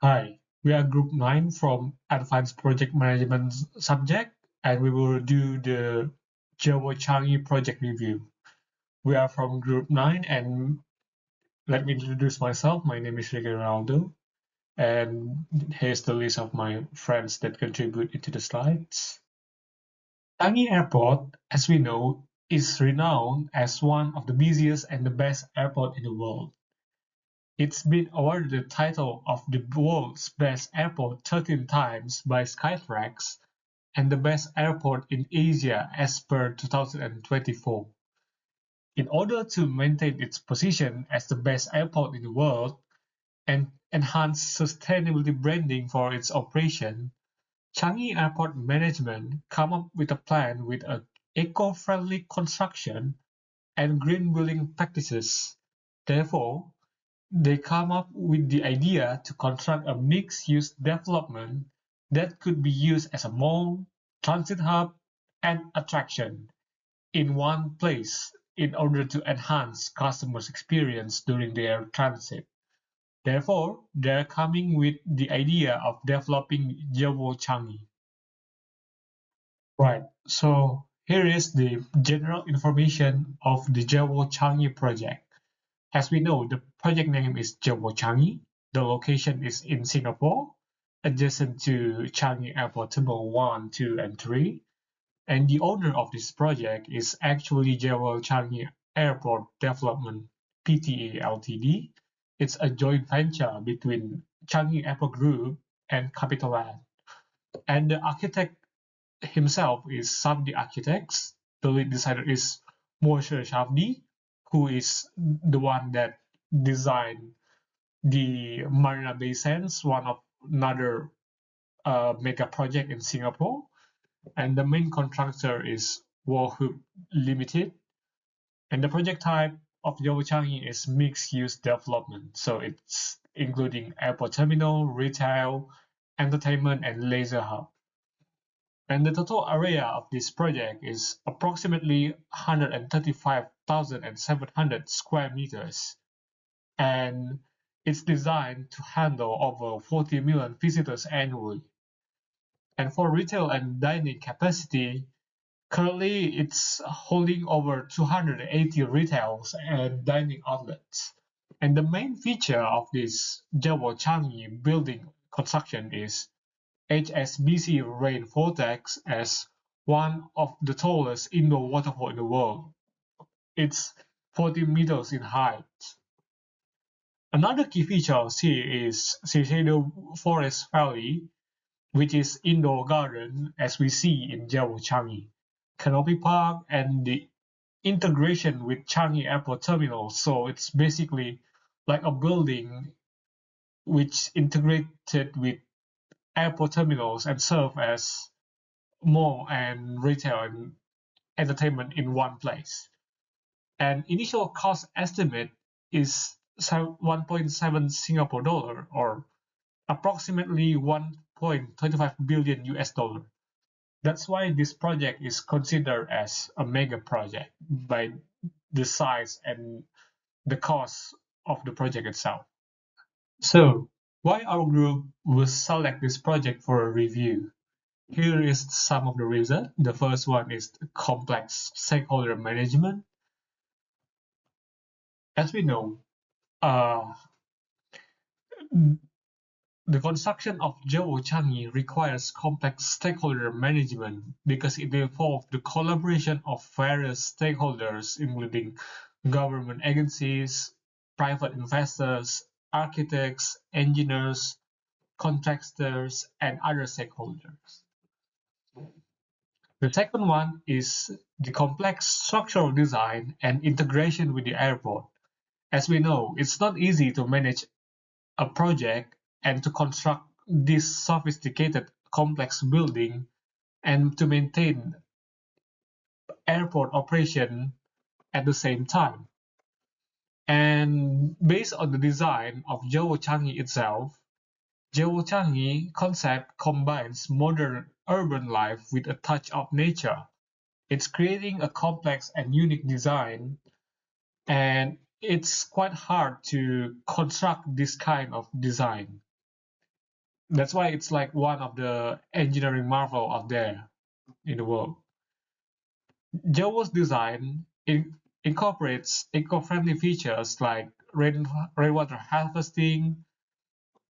Hi, we are Group 9 from Advanced Project Management subject, and we will do the Changi project review. We are from Group 9, and let me introduce myself. My name is Ricky Ronaldo, and here's the list of my friends that contribute into the slides. Changi Airport, as we know, is renowned as one of the busiest and the best airport in the world. It's been awarded the title of the world's best airport 13 times by Skytrax and the best airport in Asia as per 2024. In order to maintain its position as the best airport in the world and enhance sustainability branding for its operation, Changi Airport Management come up with a plan with an eco-friendly construction and green building practices. Therefore, they come up with the idea to construct a mixed-use development that could be used as a mall, transit hub, and attraction in one place in order to enhance customers' experience during their transit. Therefore, they're coming with the idea of developing Jewo Changi. Right, so here is the general information of the Jewo Changi project. As we know, the project name is Jewo Changi. The location is in Singapore, adjacent to Changi Airport Terminal 1, 2, and 3. And the owner of this project is actually Jewo Changi Airport Development Pta Ltd. It's a joint venture between Changi Airport-Group and CapitaLand. And the architect himself is Sabdi Architects. The lead designer is Moshe Shabdi, who is the one that designed the Marina Bay Sands, one of another mega project in Singapore. And the main contractor is Warhoop Limited. And the project type of Yobo Changi is mixed-use development. So it's including airport terminal, retail, entertainment, and laser hub. And the total area of this project is approximately 135,700 square meters. And it's designed to handle over 40 million visitors annually. And for retail and dining capacity, currently it's holding over 280 retails and dining outlets. And the main feature of this Jawa Changi building construction is HSBC Rain Vortex as one of the tallest indoor waterfall in the world. It's 40 meters in height. Another key feature here is Shiseido Forest Valley, which is indoor garden as we see in Jawa Changi, Canopy Park, and the integration with Changi Airport Terminal. So it's basically like a building which integrated with airport terminals and serve as mall and retail and entertainment in one place. And initial cost estimate is 1.7 Singapore dollar or approximately 1.25 billion US dollar. That's why this project is considered as a mega project by the size and the cost of the project itself. So, why our group will select this project for a review? Here is some of the reasons. The first one is complex stakeholder management. As we know, uh, the construction of Jawo Changi requires complex stakeholder management because it involves the collaboration of various stakeholders, including government agencies, private investors, architects, engineers, contractors, and other stakeholders. The second one is the complex structural design and integration with the airport. As we know, it's not easy to manage a project and to construct this sophisticated complex building and to maintain airport operation at the same time. And based on the design of Jawo Changi itself, Jawo Changi concept combines modern urban life with a touch of nature. It's creating a complex and unique design, and it's quite hard to construct this kind of design. That's why it's like one of the engineering marvel out there in the world. Jowo's design incorporates eco-friendly features like rainwater harvesting,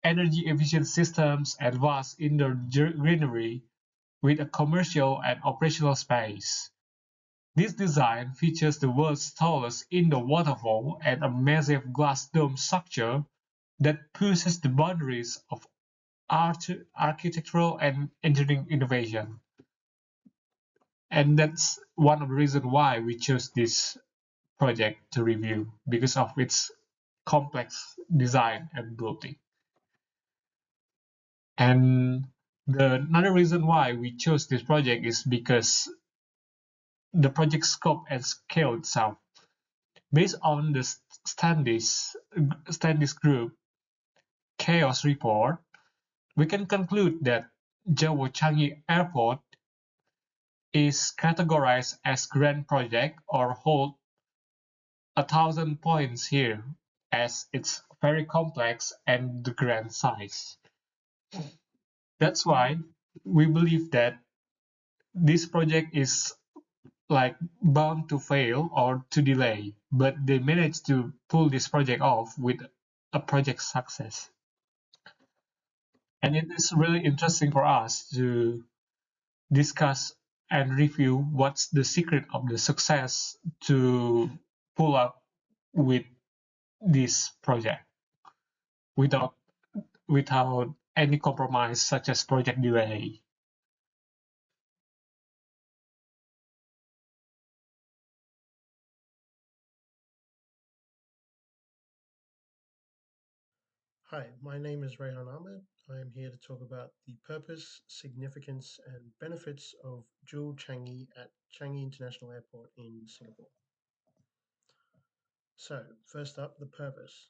energy-efficient systems, and vast indoor greenery with a commercial and operational space. This design features the world's tallest indoor waterfall and a massive glass dome structure that pushes the boundaries of architectural and engineering innovation. And that's one of the reasons why we chose this project to review because of its complex design and building. And another reason why we chose this project is because the project scope and scale itself. Based on the Standish Group chaos report, we can conclude that Jawa Changi Airport is categorized as grand project or hold 1,000 points here as it's very complex and the grand size. That's why we believe that this project is like bound to fail or to delay, but they managed to pull this project off with a project success. And it is really interesting for us to discuss and review what's the secret of the success to pull up with this project without without any compromise such as project delay. Hi, my name is Rayhan Ahmed. I am here to talk about the purpose, significance, and benefits of dual Changi at Changi International Airport in Singapore. So, first up, the purpose.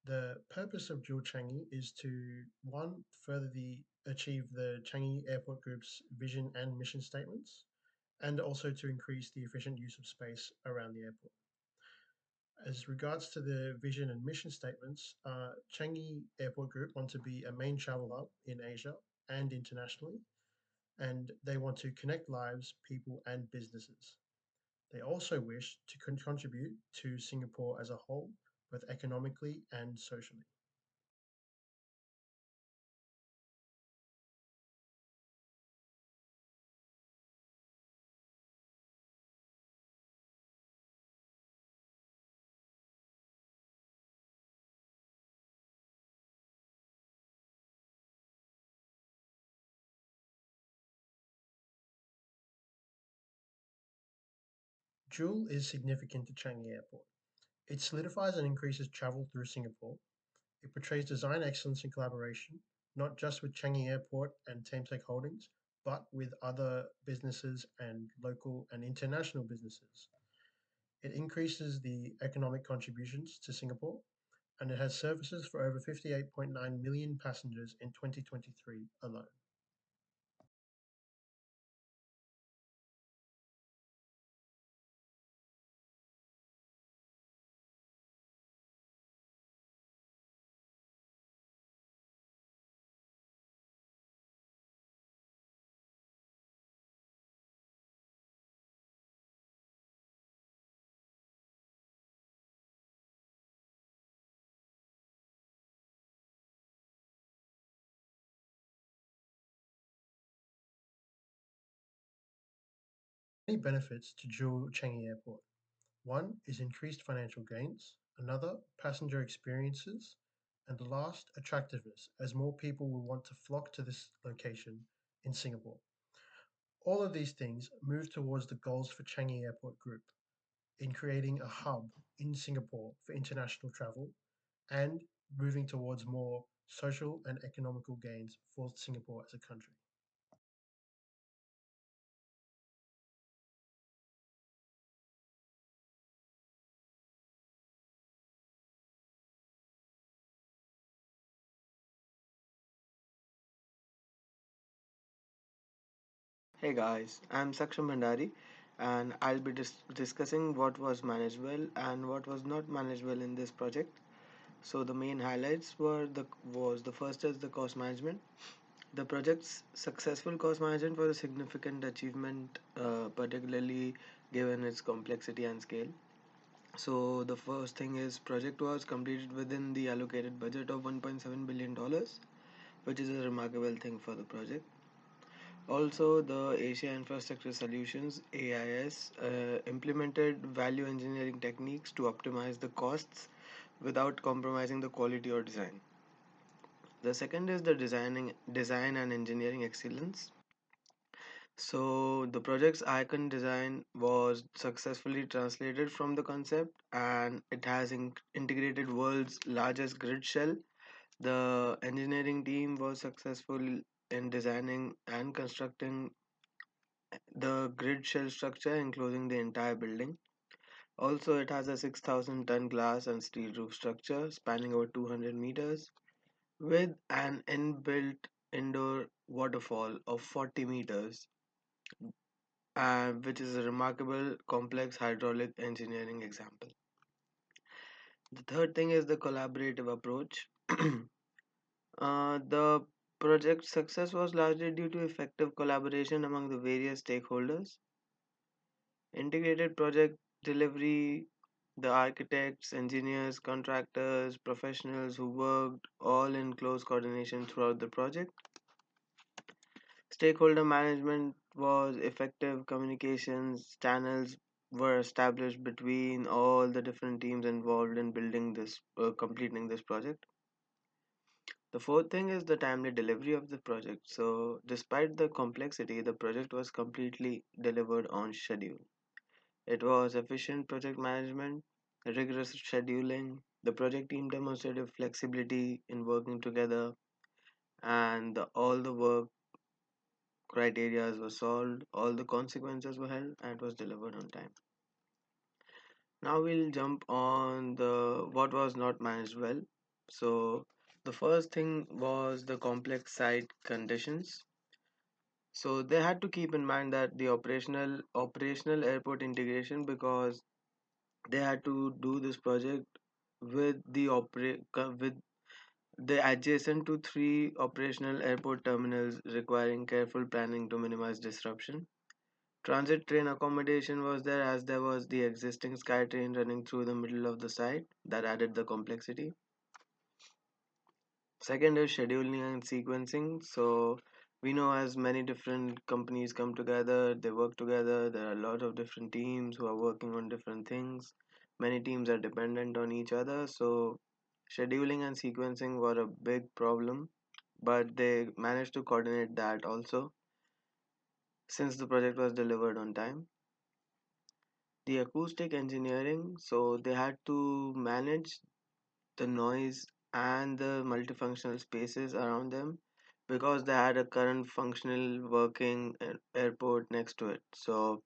The purpose of dual Changi is to one, further the achieve the Changi Airport Group's vision and mission statements, and also to increase the efficient use of space around the airport. As regards to the vision and mission statements, Changi Airport Group want to be a main travel hub in Asia and internationally, and they want to connect lives, people, and businesses. They also wish to contribute to Singapore as a whole, both economically and socially. Jewel is significant to Changi Airport. It solidifies and increases travel through Singapore. It portrays design excellence and collaboration, not just with Changi Airport and Thameslink Holdings, but with other businesses and local and international businesses. It increases the economic contributions to Singapore, and it has services for over 58.9 million passengers in 2023 alone. Many benefits to Jewel Changi Airport. One is increased financial gains, another, passenger experiences, and the last, attractiveness, as more people will want to flock to this location in Singapore. All of these things move towards the goals for Changi Airport Group in creating a hub in Singapore for international travel and moving towards more social and economical gains for Singapore as a country. Hey guys, I'm Saksham Bhandari and I'll be discussing what was managed well and what was not managed well in this project. So the main highlights was the first is the cost management. The project's successful cost management was a significant achievement, particularly given its complexity and scale. So the first thing is project was completed within the allocated budget of $1.7 billion, which is a remarkable thing for the project. Also, the Asia Infrastructure Solutions (AIS) implemented value engineering techniques to optimize the costs without compromising the quality or design. The second is the design and engineering excellence. So the project's icon design was successfully translated from the concept, and it has integrated world's largest grid shell. The engineering team was successful in designing and constructing the grid shell structure, including the entire building. Also, it has a 6,000-ton glass and steel roof structure spanning over 200 meters with an inbuilt indoor waterfall of 40 meters, which is a remarkable complex hydraulic engineering example. The third thing is the collaborative approach. The project's success was largely due to effective collaboration among the various stakeholders. Integrated project delivery, the architects, engineers, contractors, professionals who worked all in close coordination throughout the project. Stakeholder management was effective, communications channels were established between all the different teams involved in completing this project. The fourth thing is the timely delivery of the project. So, despite the complexity, the project was completely delivered on schedule. It was efficient project management, rigorous scheduling. The project team demonstrated flexibility in working together, and all the work criteria were solved, all the consequences were held, and it was delivered on time. Now we'll jump on the what was not managed well. So the first thing was the complex site conditions. So they had to keep in mind that the operational airport integration, because they had to do this project with with the adjacent to three operational airport terminals, requiring careful planning to minimize disruption. Transit train accommodation was there, as there was the existing SkyTrain running through the middle of the site that added the complexity. Second is scheduling and sequencing. So we know as many different companies come together, they work together, there are a lot of different teams who are working on different things. Many teams are dependent on each other, so scheduling and sequencing were a big problem, but they managed to coordinate that also since the project was delivered on time. The acoustic engineering, so they had to manage the noise and the multifunctional spaces around them, because they had a current functional working airport next to it. So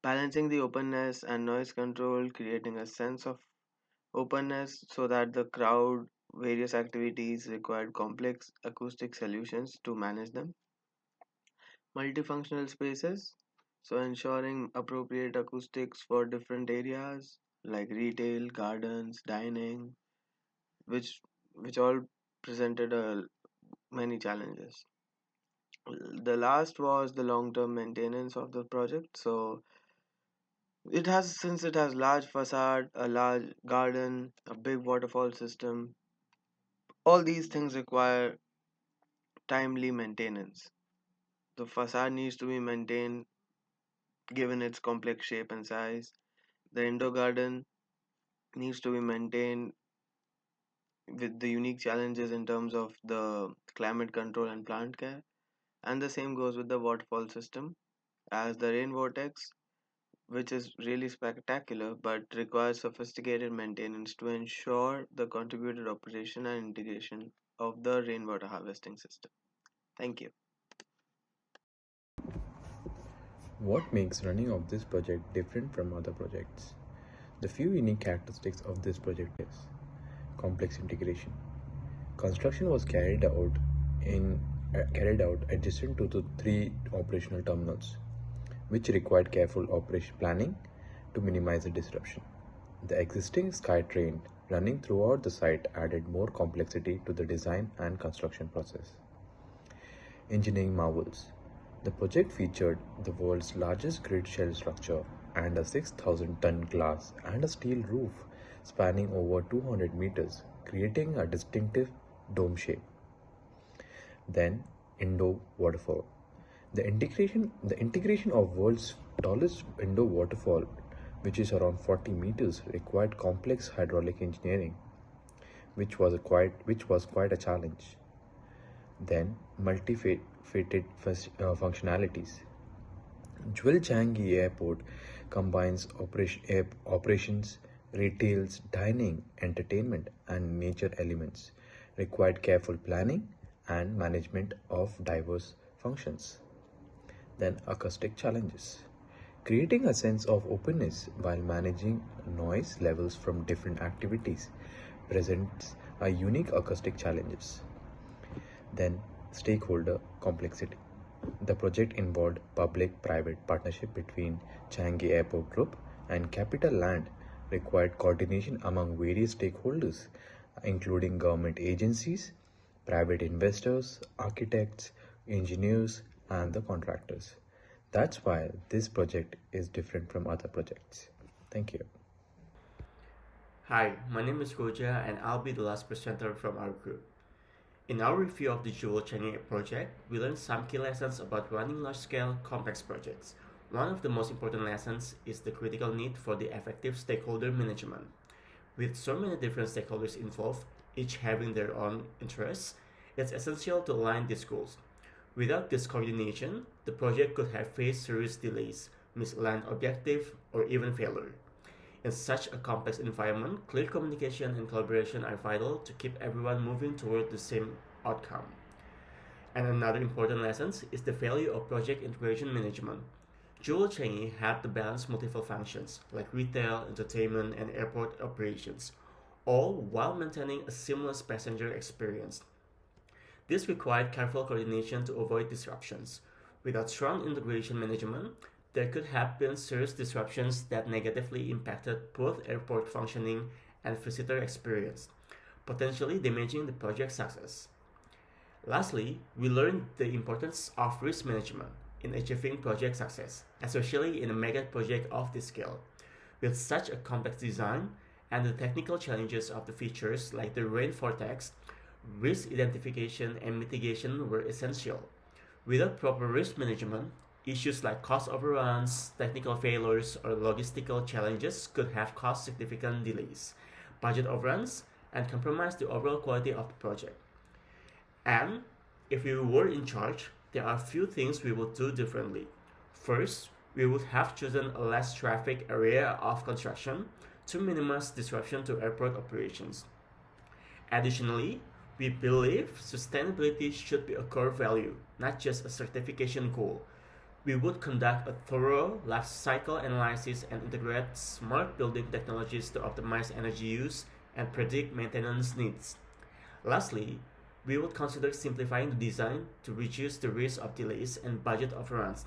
balancing the openness and noise control, creating a sense of openness so that the crowd various activities required complex acoustic solutions to manage them. Multifunctional spaces, so ensuring appropriate acoustics for different areas like retail, gardens, dining, which all presented many challenges. The last was the long-term maintenance of the project. So it has large facade, a large garden, a big waterfall system. All these things require timely maintenance. The facade needs to be maintained given its complex shape and size. The indoor garden needs to be maintained with the unique challenges in terms of the climate control and plant care. And the same goes with the waterfall system, as the rain vortex, which is really spectacular but requires sophisticated maintenance to ensure the contributed operation and integration of the rainwater harvesting system. Thank you. What makes running of this project different from other projects? The few unique characteristics of this project is complex integration. Construction was carried out adjacent to the three operational terminals, which required careful operation planning to minimize the disruption. The existing SkyTrain Running throughout the site added more complexity to the design and construction process. Engineering marvels. The project featured the world's largest grid shell structure and a 6,000-ton glass and a steel roof spanning over 200 meters, creating a distinctive dome shape. Then, Indo waterfall. The integration of world's tallest Indo waterfall, which is around 40 meters, required complex hydraulic engineering, which was quite a challenge. Then, multifaceted functionalities. Jewel Changi Airport combines operations, retails, dining, entertainment, and nature elements, required careful planning and management of diverse functions. Then, acoustic challenges. Creating a sense of openness while managing noise levels from different activities presents a unique acoustic challenges. Then, stakeholder complexity. The project involved public-private partnership between Changi Airport Group and Capital Land, required coordination among various stakeholders, including government agencies, private investors, architects, engineers, and the contractors. That's why this project is different from other projects. Thank you. Hi, my name is Roja and I'll be the last presenter from our group. In our review of the Jewel Changi project, we learned some key lessons about running large-scale, complex projects. One of the most important lessons is the critical need for the effective stakeholder management. With so many different stakeholders involved, each having their own interests, it's essential to align these goals. Without this coordination, the project could have faced serious delays, misaligned objectives, or even failure. In such a complex environment, clear communication and collaboration are vital to keep everyone moving toward the same outcome. And another important lesson is the value of project integration management. Jewel Changi had to balance multiple functions like retail, entertainment, and airport operations, all while maintaining a seamless passenger experience. This required careful coordination to avoid disruptions. Without strong integration management, there could have been serious disruptions that negatively impacted both airport functioning and visitor experience, potentially damaging the project's success. Lastly, we learned the importance of risk management in achieving project success, especially in a mega project of this scale. With such a complex design and the technical challenges of the features like the rain vortex, risk identification and mitigation were essential. Without proper risk management, issues like cost overruns, technical failures, or logistical challenges could have caused significant delays, budget overruns, and compromised the overall quality of the project. And if we were in charge, there are a few things we would do differently. First, we would have chosen a less traffic area of construction to minimize disruption to airport operations. Additionally, we believe sustainability should be a core value, not just a certification goal. We would conduct a thorough life cycle analysis and integrate smart building technologies to optimize energy use and predict maintenance needs. Lastly, we would consider simplifying the design to reduce the risk of delays and budget overruns.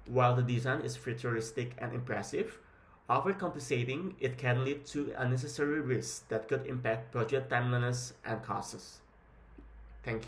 While the design is futuristic and impressive, overcompensating it can lead to unnecessary risks that could impact project timeliness and costs. Thank you.